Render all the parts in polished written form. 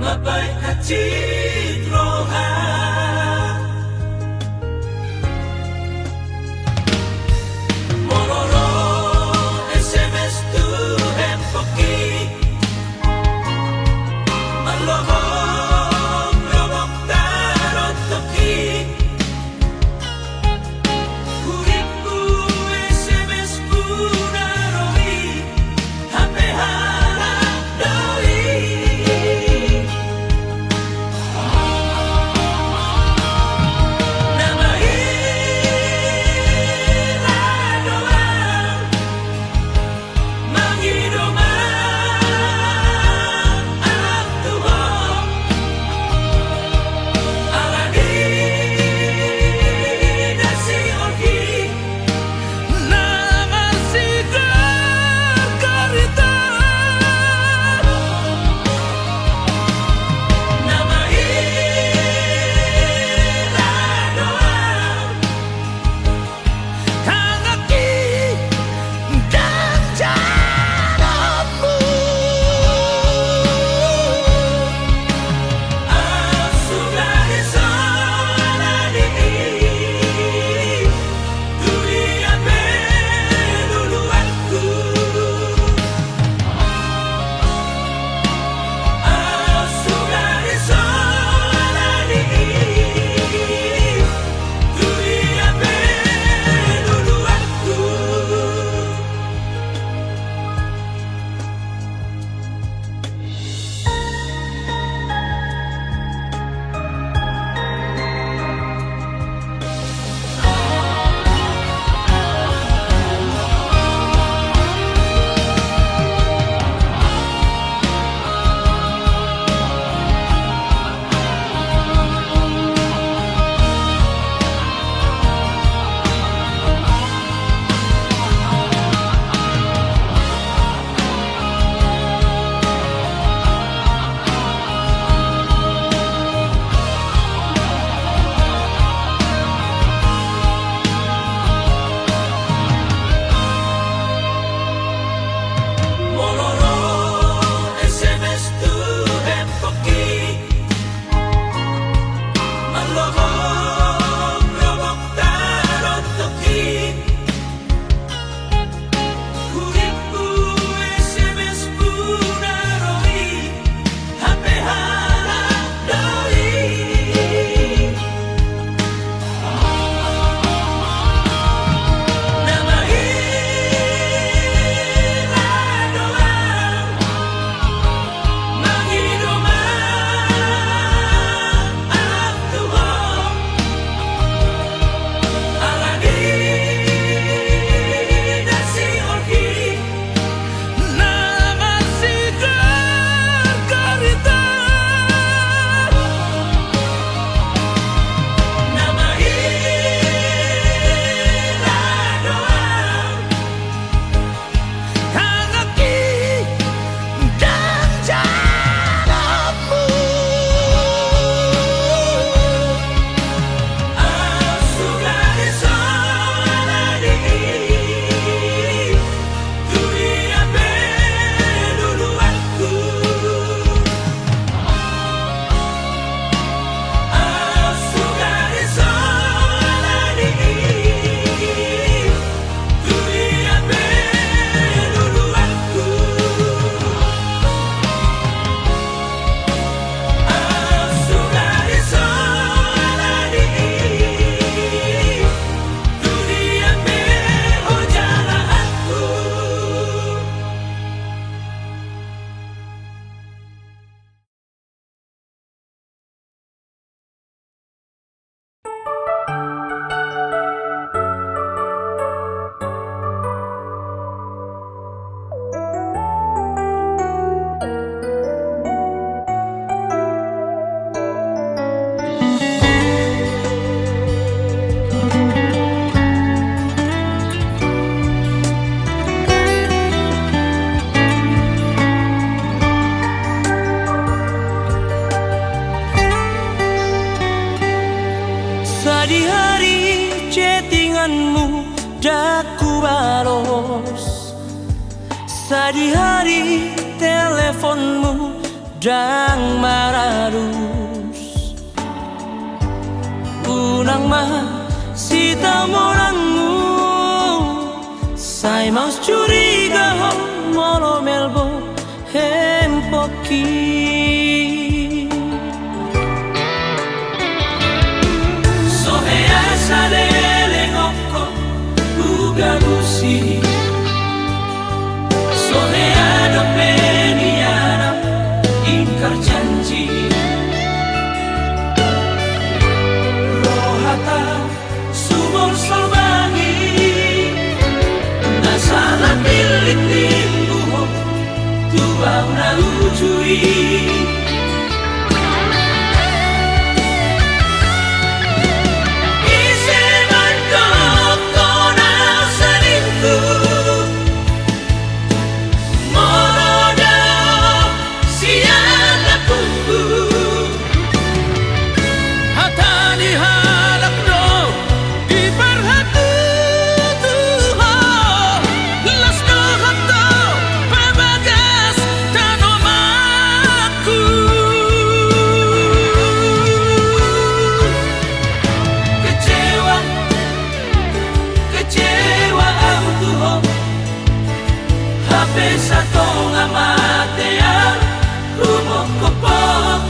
mabay kacidrohan mororo SMS tu hempoki malohong lobok tarot toki kuriku SMS ku naroi HP harap doi nama ira doang manghidoman alam Tuhan alani dasi orki nama sigar karita nama ira doang kangaki dan jaramu asugari salani dunia peluluanku asugari salani dunia peluluanku mororo SMS tu hempoki malohong lobok tarot toki kuriku SMS ku naroi HP harap doi nama ira doang manghidoman alam Tuhan alani dasi orki nama sigar karita nama ira doang kangaki dan jaramu asugari salani dunia peluluanku asugari salani dunia peluluanku asugari salani dunia pelujalaanku. Di hari chattinganmu dah ku balos, di hari teleponmu dan marah harus unang masita morangmu sai maus curiga molo melbo hempoki sohea salele ngoko uga busi sohea dopeniana ingkar janji rohata sumur sorbangi nasala pilit limbuho tuau na ujui sa tonga matea rumok kopok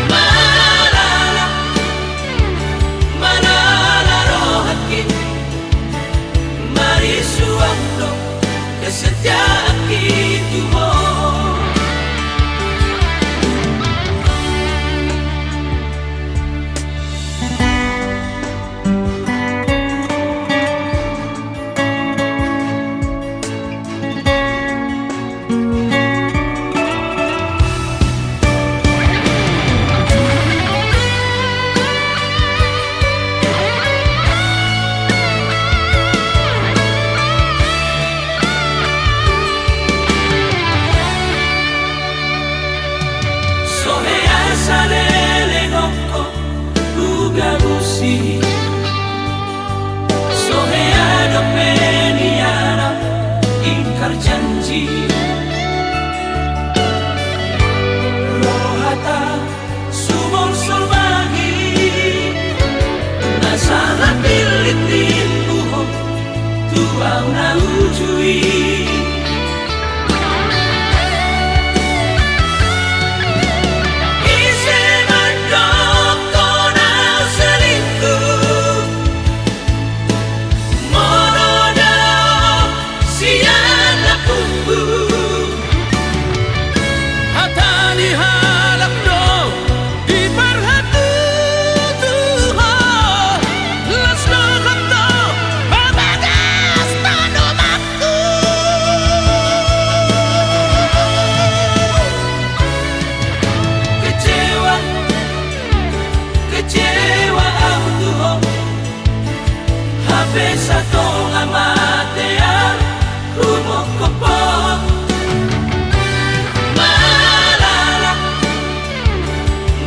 malala malala rohatki mari suando kesetiaan itu mo sohea dopeniana ingkar janji rohata sumur sorbangi nasala pilit limbuho tuau na ujui sa tonga matea rumok kopok malala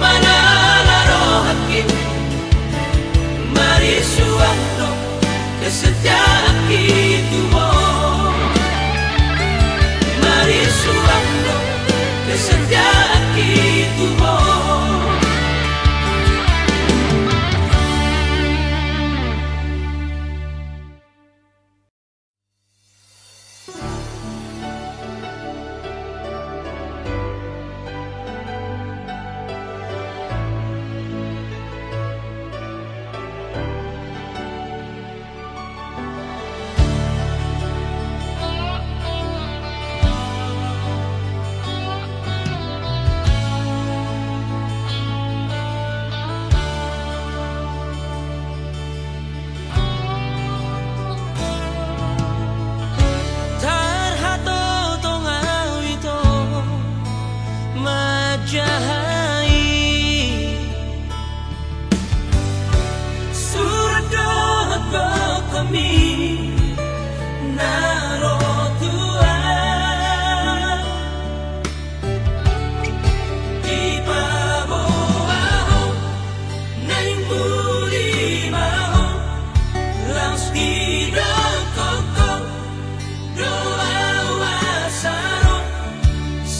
malala rohatki mari suando kesetiaan itu mo mari suando kesetiaan itu mo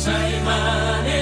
Sai mane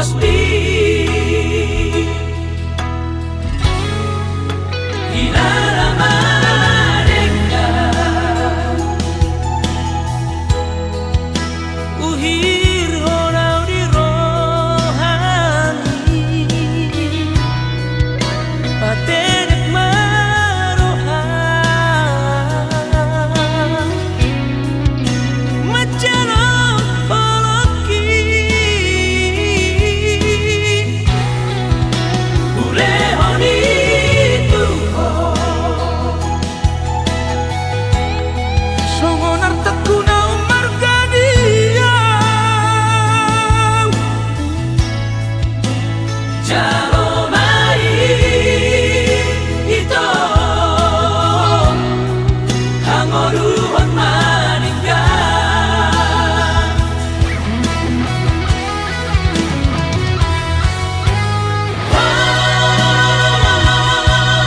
pasti Hilala mereka Uhir honau di rohani Patenek marohan Majalong poloki Ulehoni tuho Songonar tekuna margadia Jalo mai ito Hangoruhon maninggal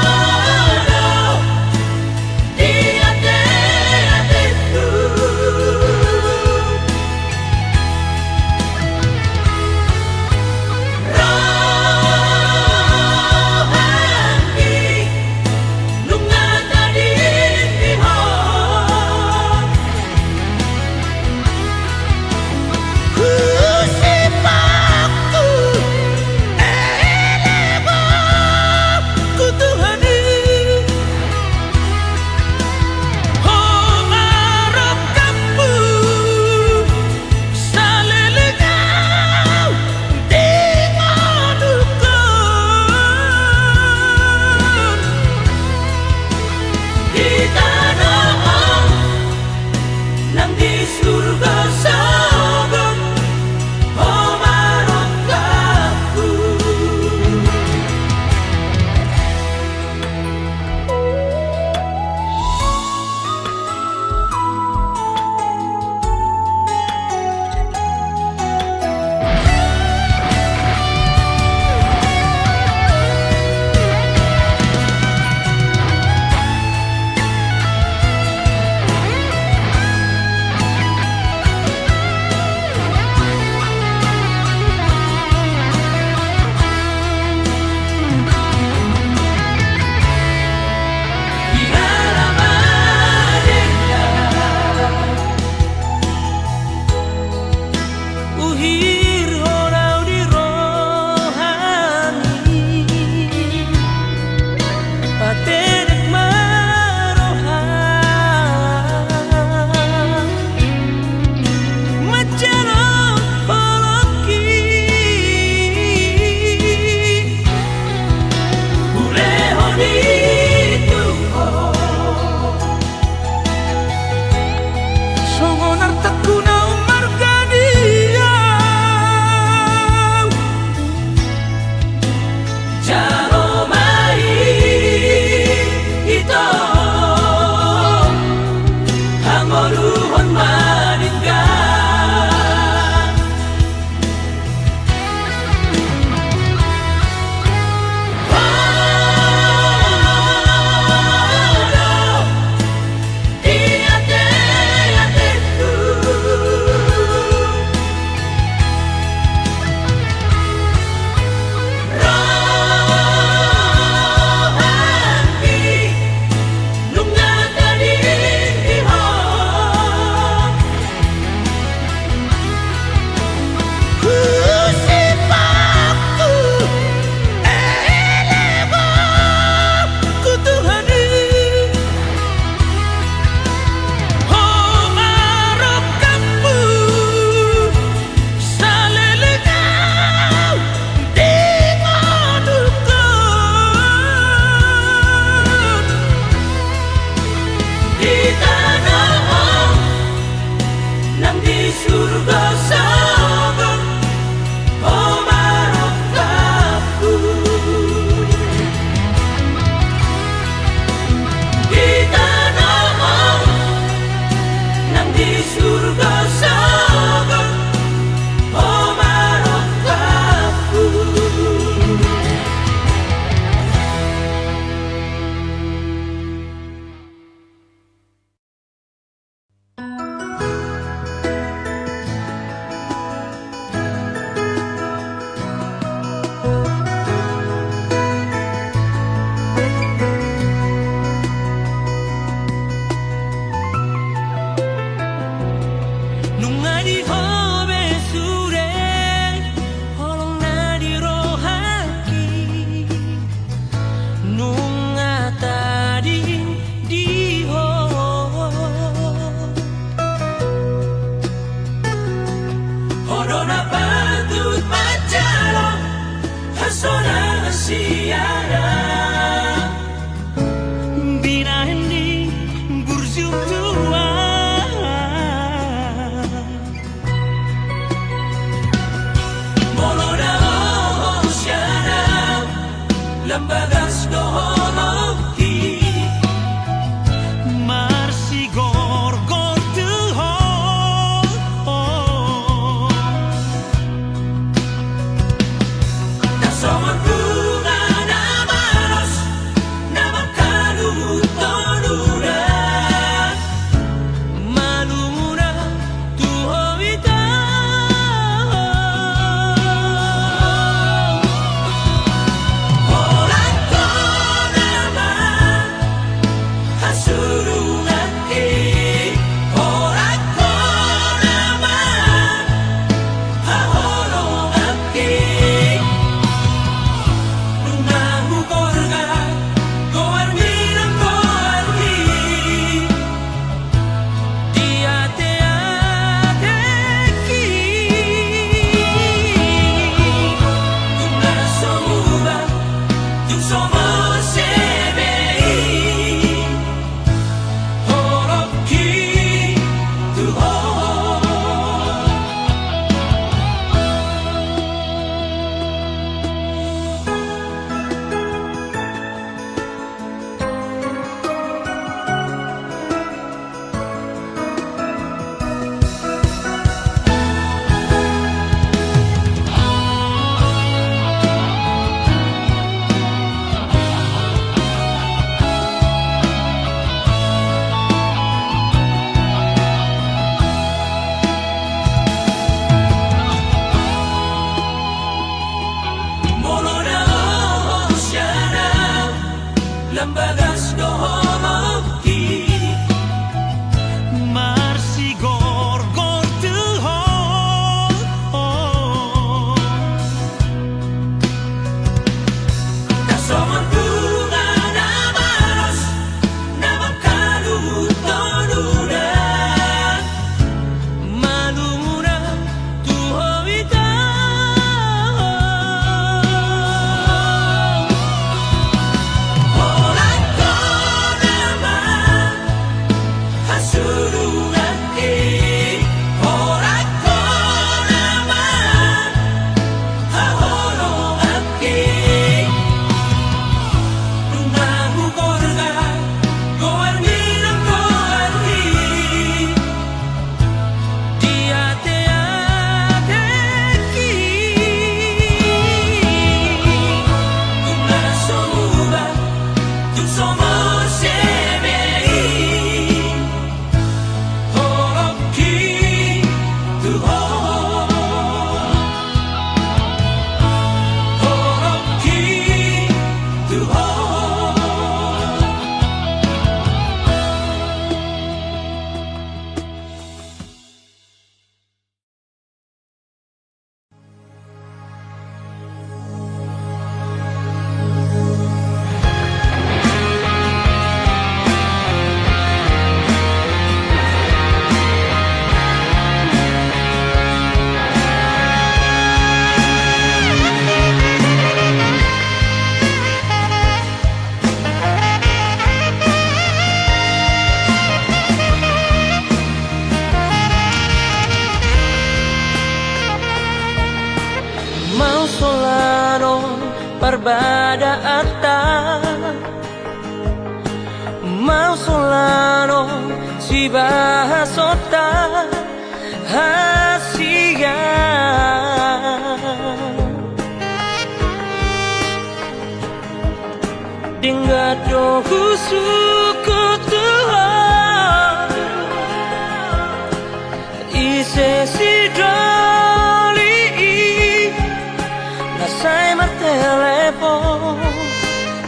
Walau diate-ateku Rohani lunga tadi pihon Kusipakku elego kutuhani Homarap kamu salilingau dingodukon di tanah nang di surga sorga Homarot kaku Hilala mereka Uhir honau di rohani Patenek marohan Majalong poloki Ulehoni tuho Songonar tekuna margadia Jalo mai ito Hangoruhon maninggal Walau diate-ateku Rohani lunga tadi pihon Kusipakku elego kutuhani Homarap kamu salilingau dingodukon di tanah nang di surga sorga Homarot kaku di tanah nang di surga sorga Homarot kaku di home sure holong na di rohaki nunga tadi di ho Horona patut pacalo Hasona siara bina hindi burjum tua Molona oceana Lambagas doholoki marsi gorgor tuho Nasongon bunga na manos Na makalutonuna maluna tuho ita Orang ko naman Hasurungaki Orang ko naman Hahorongaki Nung nahukor ka Goarmi ng goarmi di ate ateki Kung nasa muba Yung sumusibay Horoki Tuho Molona oceana Lambagas doholoki marsi gorgor tuho Nasongon bunga na manos Na makalutonuna maluna tuho ita Orang ko naman Hasurungaki Orang ko naman Hahorongaki Nung nahukor ka Goarmi ng goarmi di ate ateki Kung nasa muba Yung sumusibay Horoki Tuho Horoki Tuho mau solano barbada atta mau solano si bahasota hasia Dingato husuku Tuhan Ise sidoli Nasai mar telepon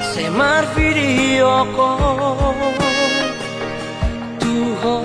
Se mar video call Tuhan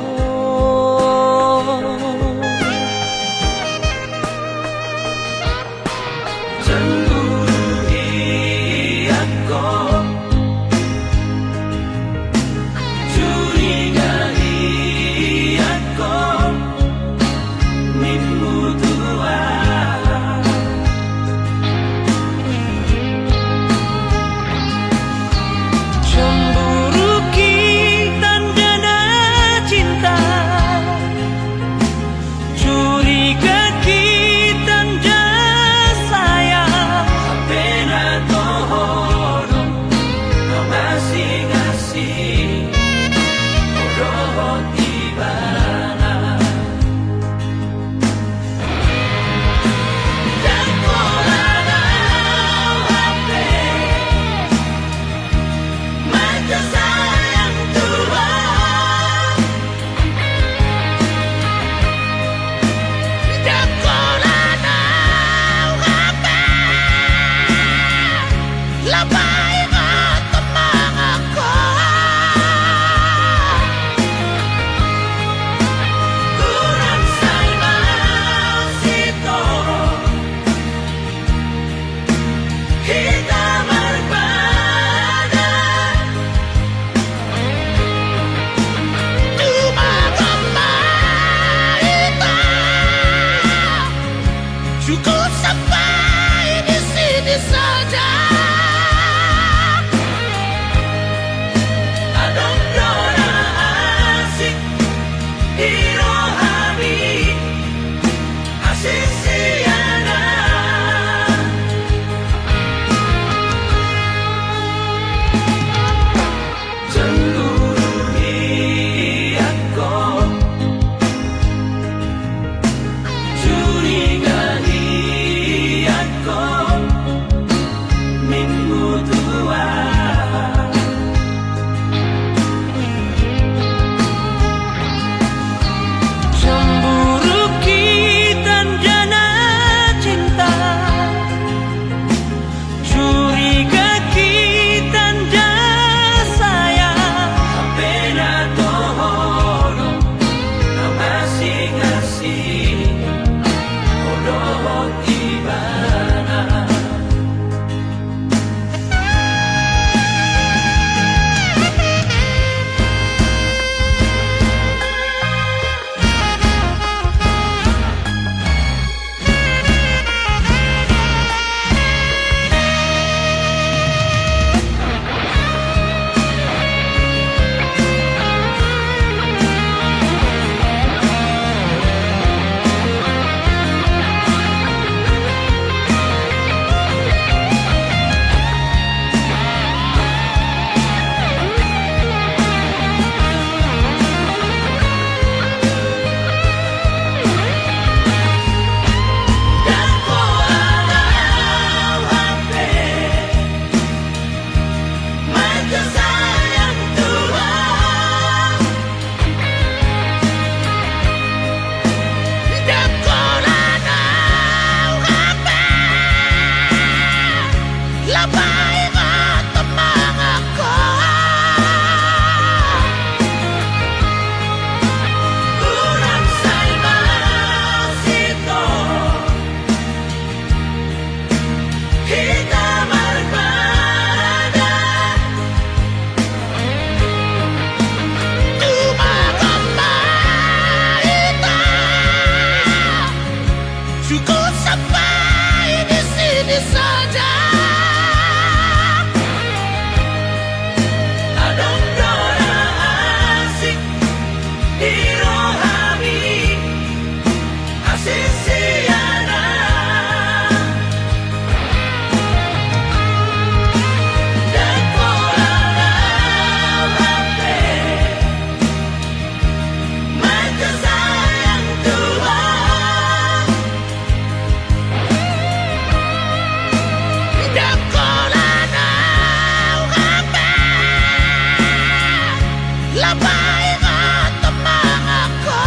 paingat temang ako.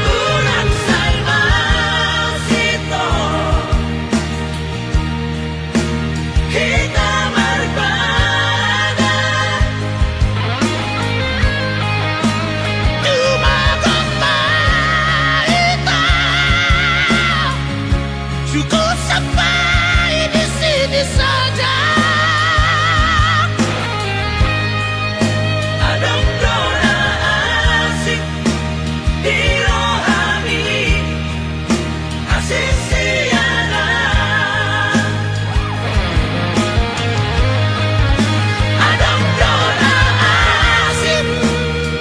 Bulan sa'y masito, kita marpada. Dumagang ba ito? Cukup sampai di sini saja. Anong na asik di rohani, asik siyana. Anong na asim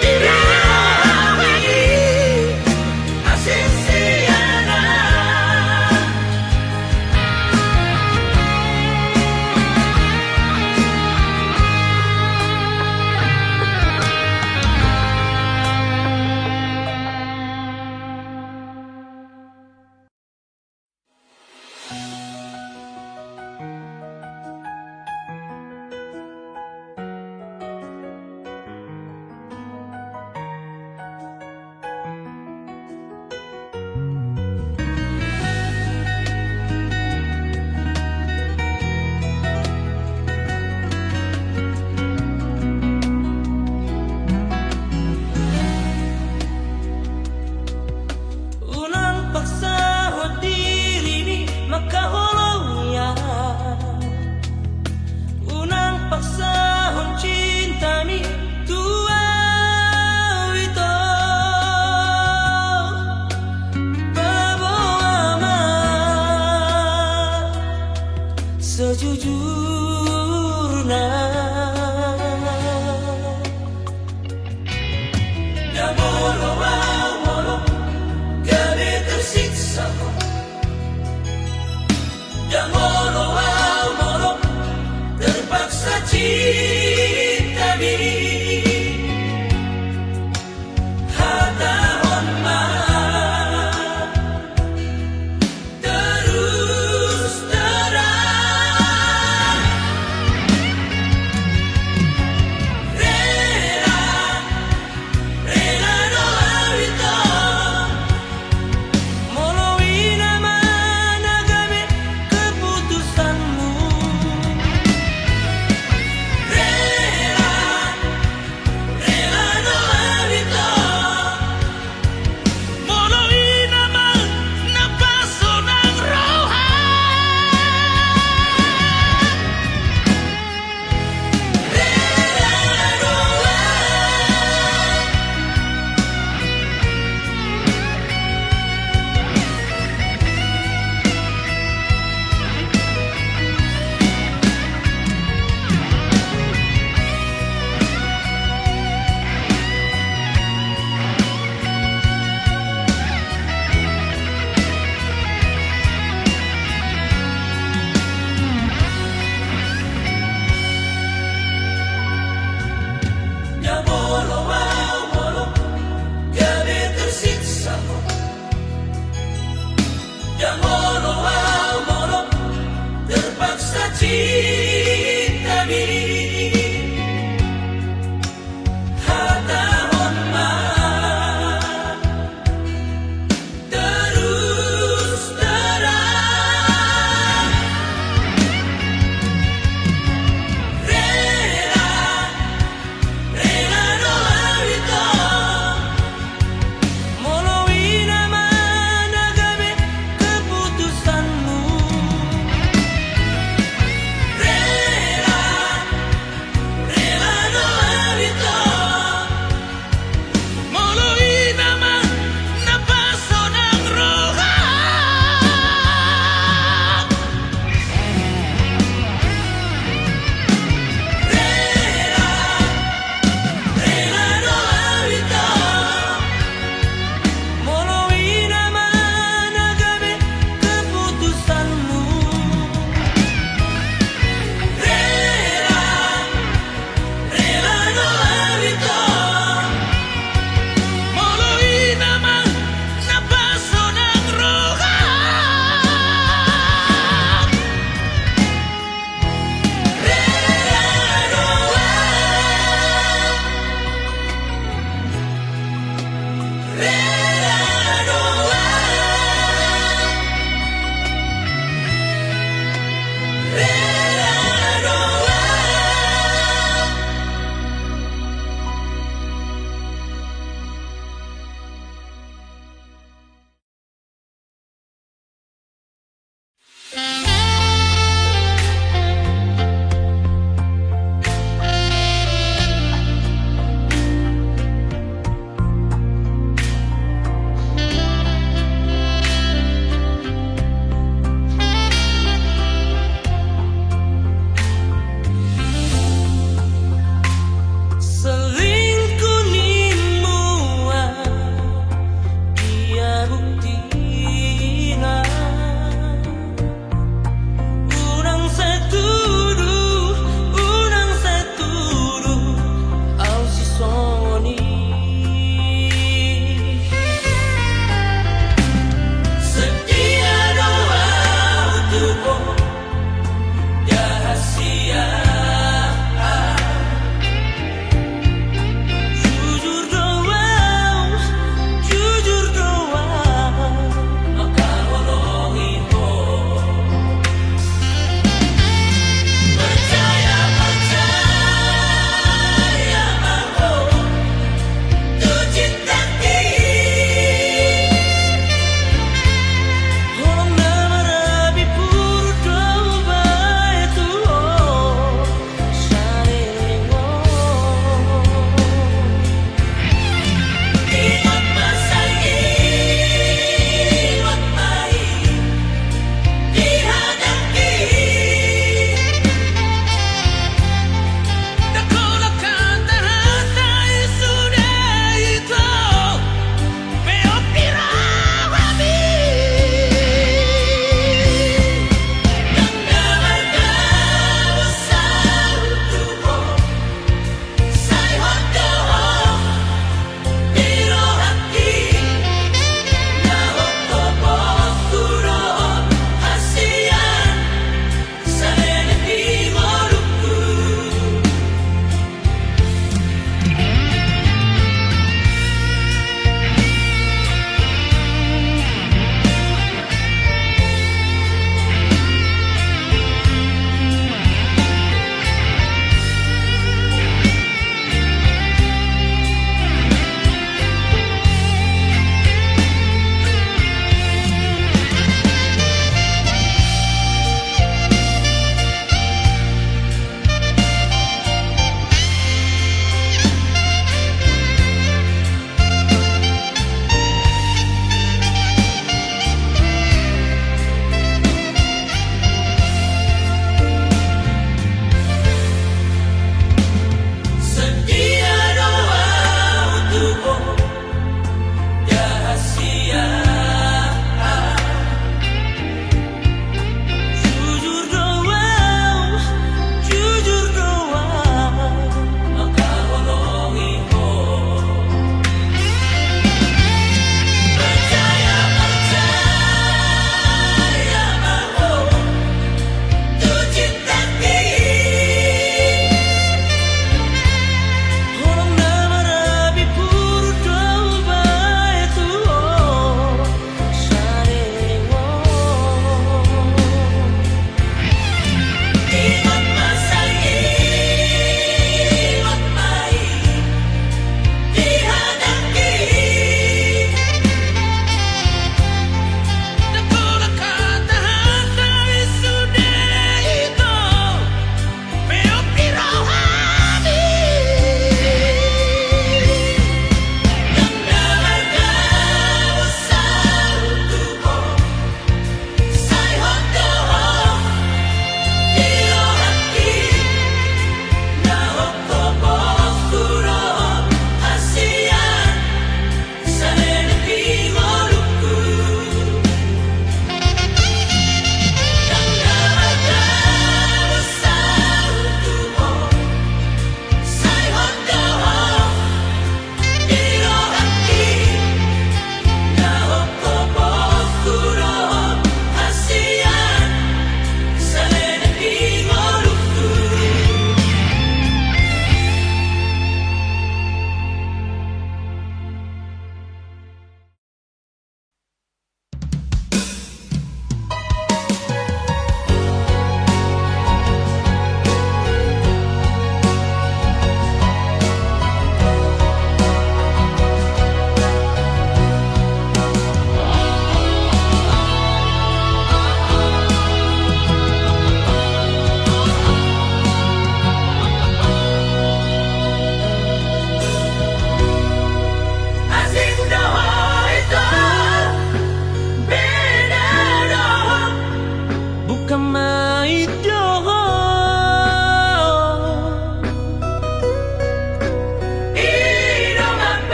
di rohani, Asik siyana. Unang pagsahod diri ni makahulog ya. Unang pagsahod cinta mi tuaw ito. Babawa man sejujurnya. Namolo-molo, gabi tersiksa ko. Namolo-molo, terpaksa cinta mi. Hatahon man, terus terang. Rela, rela doa ito. Melalui naman agami keputusanmu.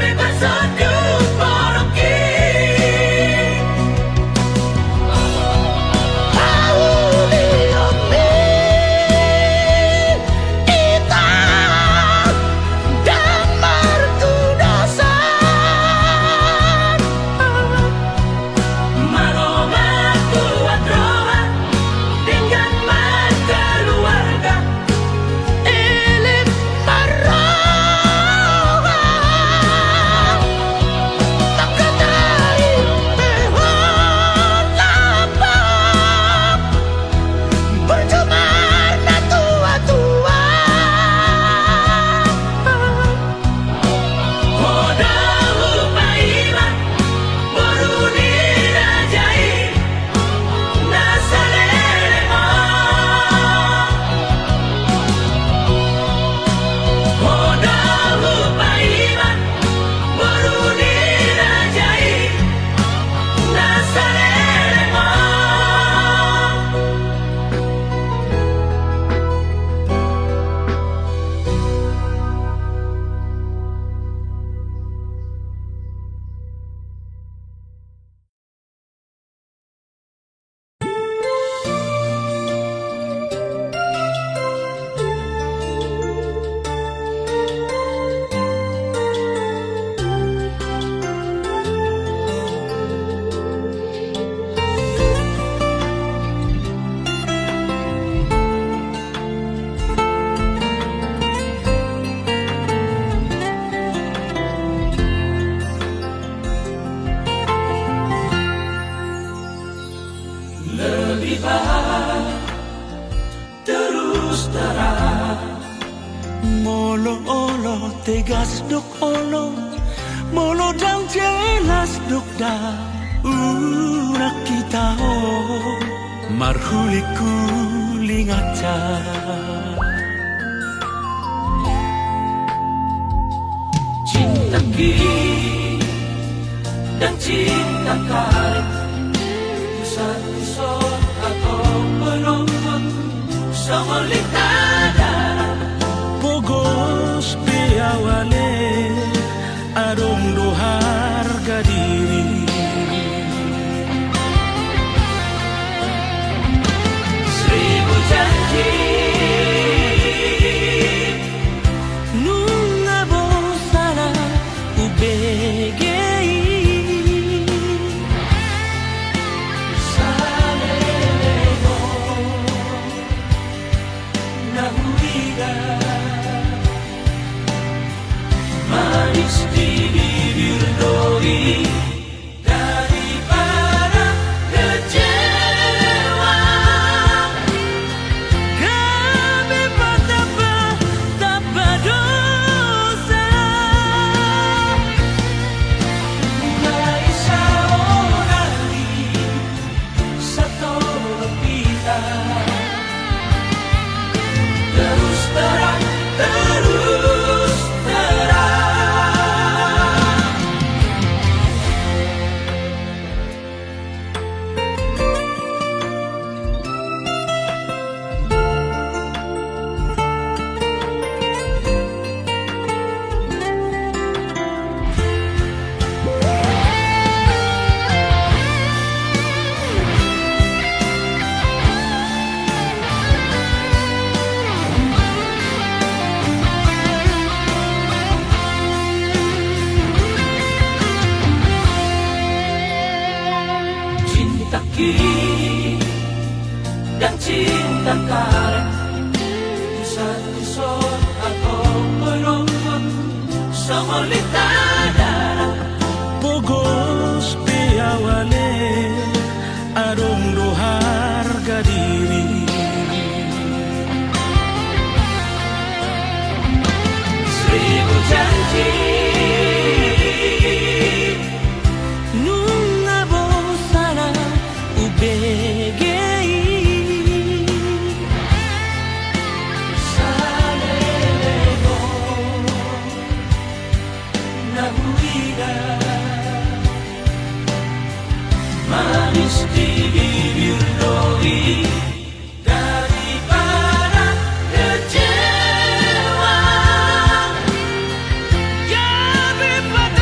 kami bersenyum meruki. Terus terang Molo olo tegas dok olo, molo dang jelas dok da. Urak kita o marhuli kulingaca. cinta kini dan cinta karet, kisah-kisah atau penonton sama litada. Pogos piawale arong do harga diri. Seribu janji Nunga bosana ubegei salelego nahuida, manis di bibir doi daripada kecewa. kami patapa dosa. Mulai saorali sa tolopita, terus terang, terus terang. Cinta kini dan cinta karet, kisah-kisah atau penonton sama litada. Pogos piawale arong do harga diri. Seribu janji Nunga bosana ubegei salelego nahuida, manis di bibir doi daripada kecewa. kami patapa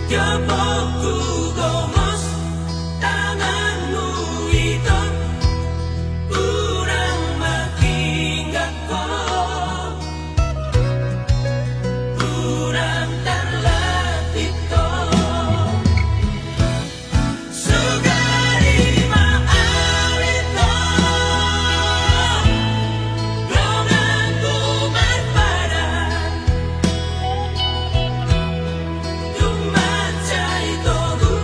Tiapokku gomos tanganmu itu kurang makin gako kurang terlatih toh sugari maalito donganku marpadan Dumacay togu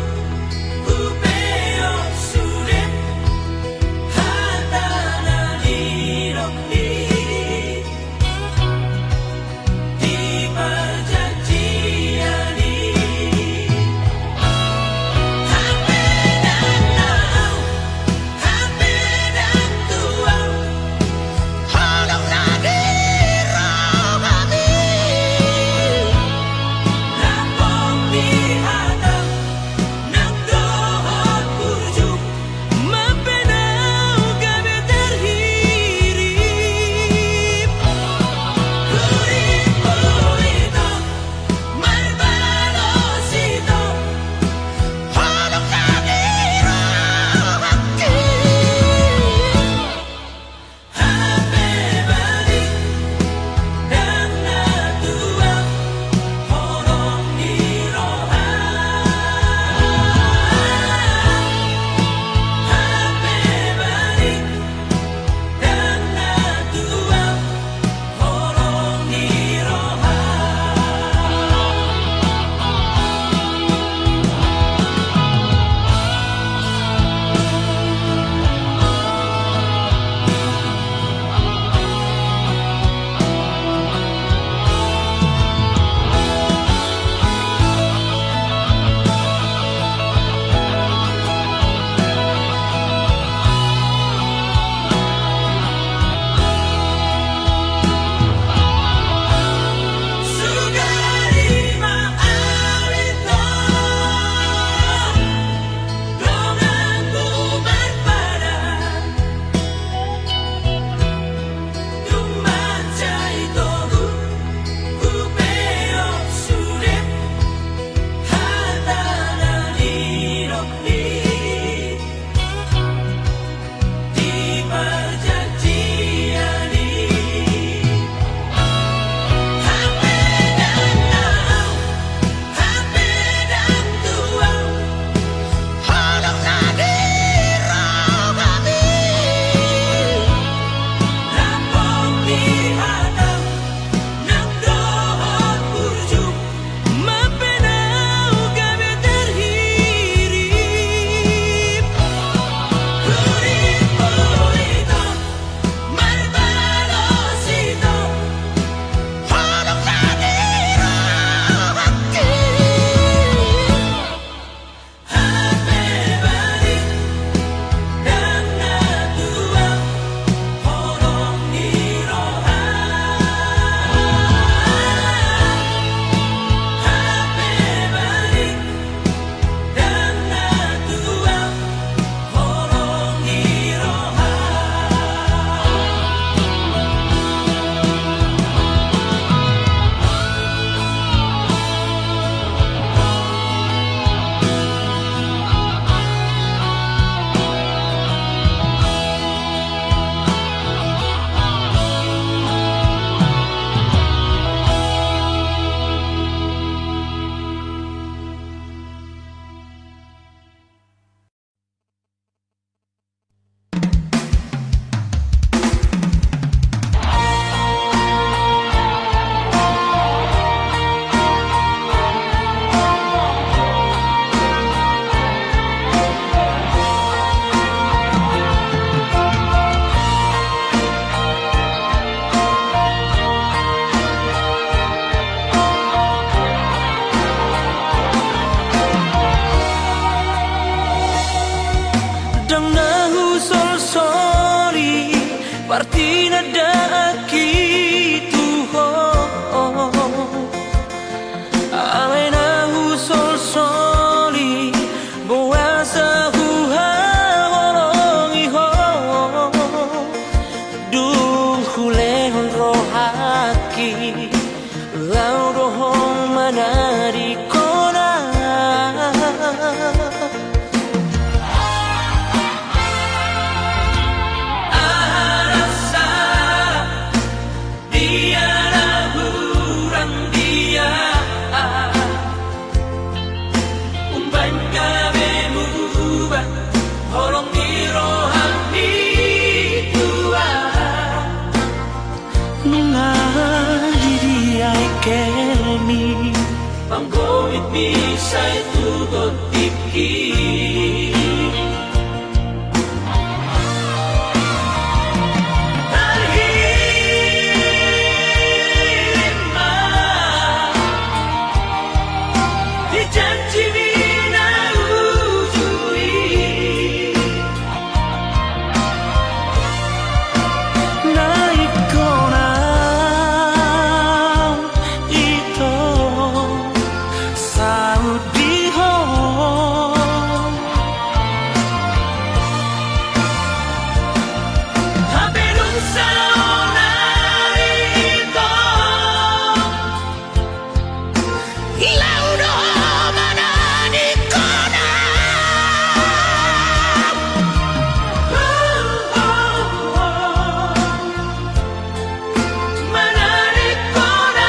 misai tugon tipki Terhirima di janji mina ujui Naik konam ito Saudiho Habedung saonarito Laudo manadikona Manarikona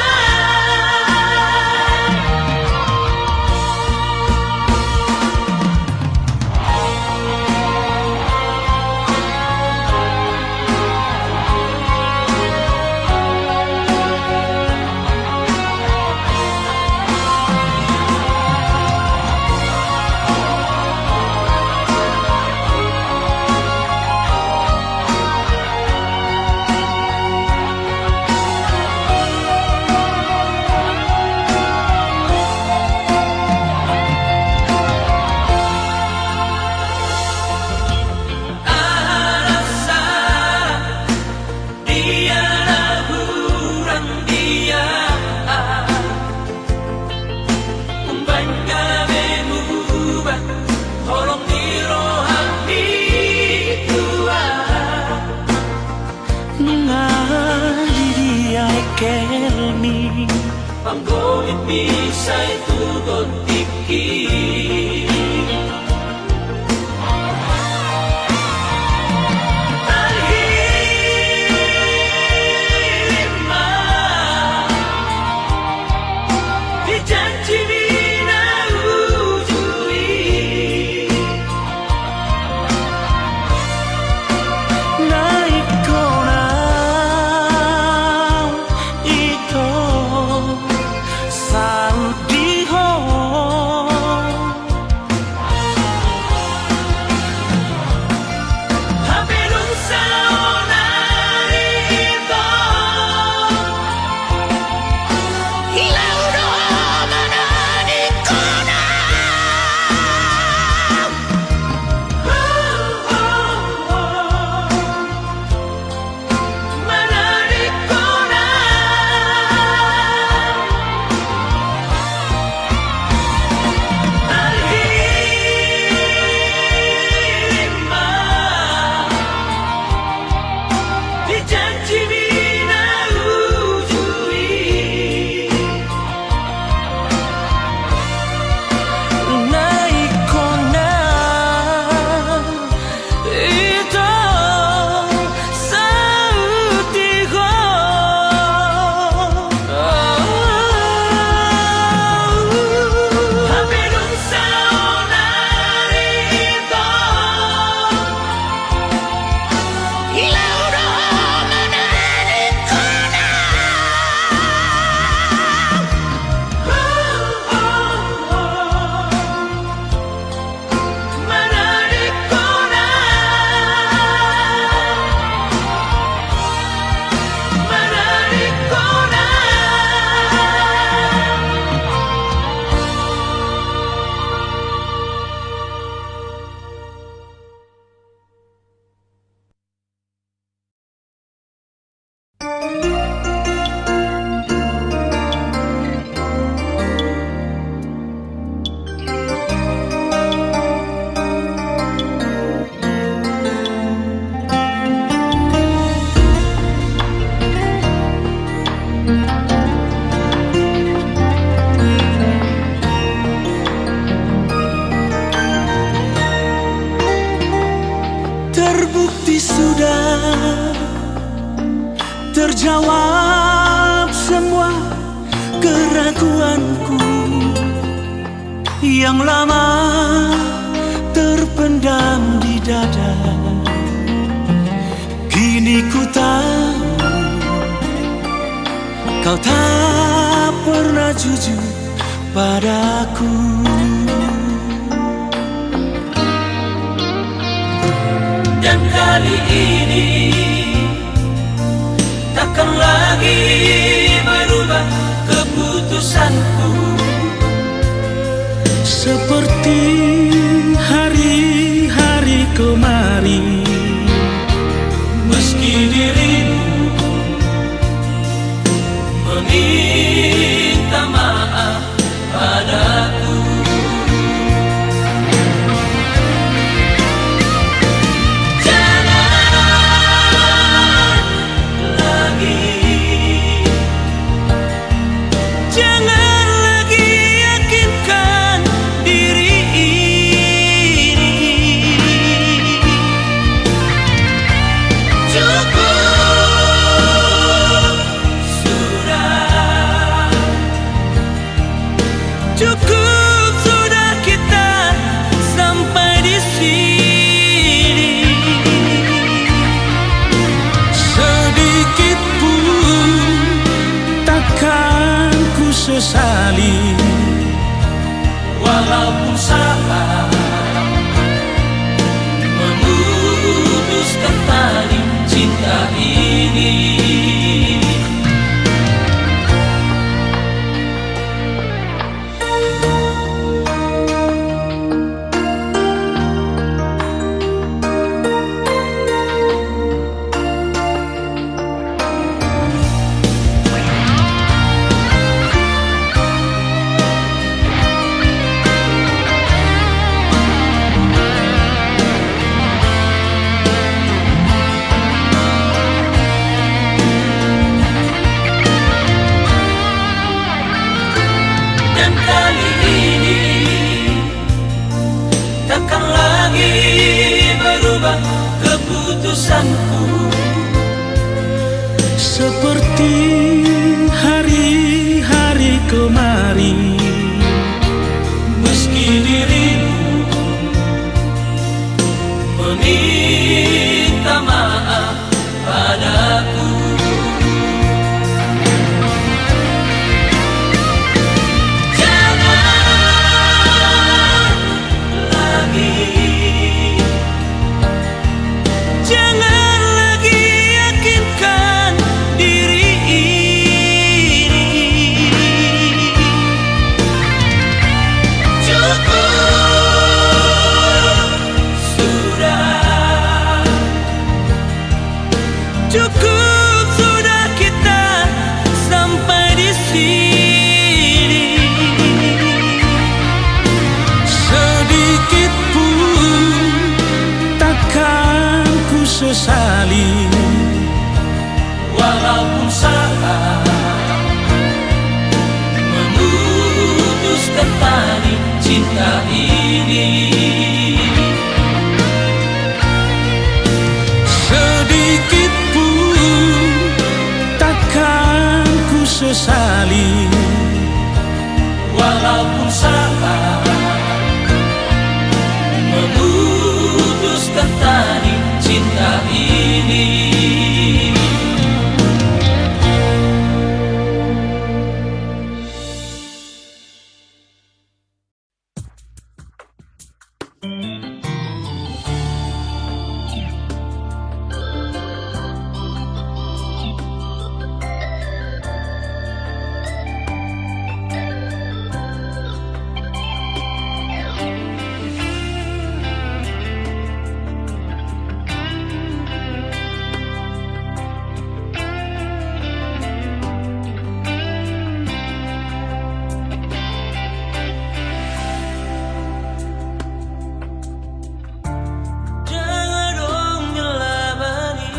Arasa dia laburan dia Umbang mubah tolong dirohani tua Ngadi dia kelmi Panggoit misai tugon tipki Terhirima di janji mina ujui Naik konam ito Saudiho Habedung saonarito Laudo manadikona Manarikona Terhirima di janji mina ujui Naik konam ito Saudiho Habedung saonarito Laudo manadikona Manarikona Manarikona Terbukti sudah terjawab semua keraguanku yang lama terpendam di dada. Kini ku tahu kau tak pernah jujur padaku. Dan kali ini takkan lagi berubah keputusanku. Seperti hari-hari kemarin, Meski dirimu meminta maaf padaku. jangan lagi yakinkan diri ini. Cukup sudah, Cukup sudah kita sampai di sini. Sedikit pun takkan ku sesali, walaupun salah memutuskan tali cinta ini. Dan kali ini takkan lagi berubah keputusanku. seperti hari-hari kemarin. Meski dirimu meminta maaf padaku. Jangan lagi yakinkan diri ini. Cukup sudah, Cukup sudah kita sampai di sini. Sedikit pun takkan ku sesali, walaupun salah memutuskan tali cinta ini. sedikit pun takkan ku sesali, Walaupun salah memutuskan tali cinta ini. jangan dong nyelabani.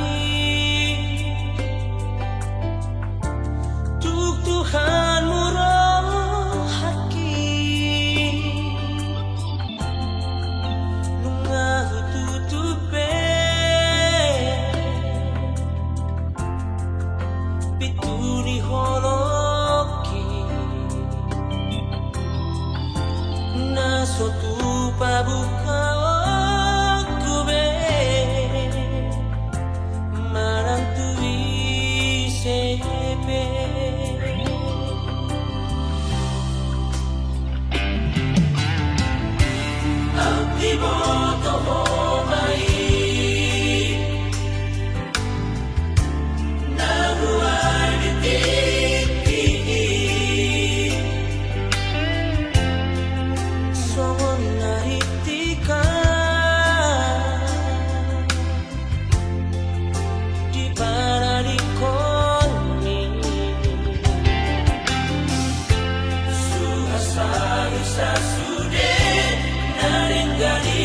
Tuk Tuhanmu roh hakim, lungahu tutupe pituni holoki na suatu pabuka okube marantui sepe Iboto mai Nabuhay ni Tiki Someone naitika di paradikoni Suhasayu sasude Naringgani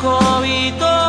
恋と